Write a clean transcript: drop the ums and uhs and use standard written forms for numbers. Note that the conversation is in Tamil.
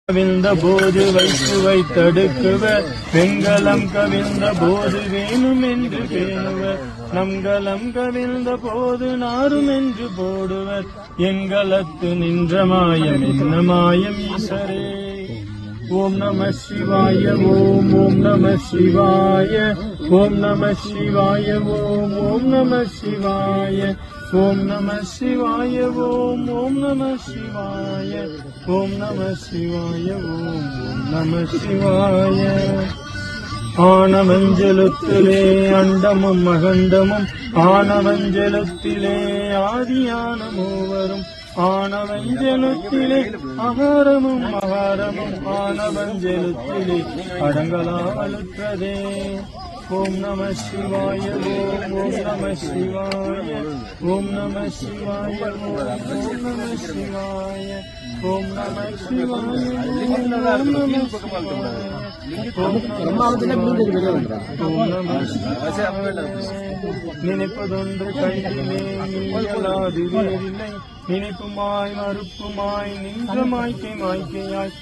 கவிழ்ந்த போது வைத்து வைத்தடுக்குவர் வெங்கலம் கவிழ்ந்த போது வேணும் என்று பேணுவர் நம்கலம் கவிழ்ந்த போது நாரும் என்று போடுவர் எங்களத்து நின்ற மாயம் என்ன மாயம் ஈசரே. ஓம் நம சிவாய ஓம் ஓம் நம சிவாய ஓம் நம சிவாய ஓம் ஓம் நம சிவாய ஓம் நம சிவாய ஓம் ஓம் நம சிவாய ஓம் நம சிவாய ஓம் ஓம் நம சிவாய. ஆனவஞ்சலத்திலே அண்டமும் அகண்டமும் ஆனவஞ்சலத்திலே ஆதியான மூவரும் ஆனவஞ்சலத்திலே அகாரமும் அகாரமும் ஆனவஞ்சலத்திலே அடங்கலாவலுற்றதே. ஓம் நம சிவாய ஓம் ஓம் நம சிவாய ஓம் நம சிவாய ஓம் ஓம் நம சிவாய ஓம் நம சிவாய ஓம் நம சிவாய. நினைப்பதொன்று கையிலே நீயலாது வேறில்லை நினைப்புமாய் மறுப்புமாய் நின்ற மாய்க்கை மாய்க்கையாய்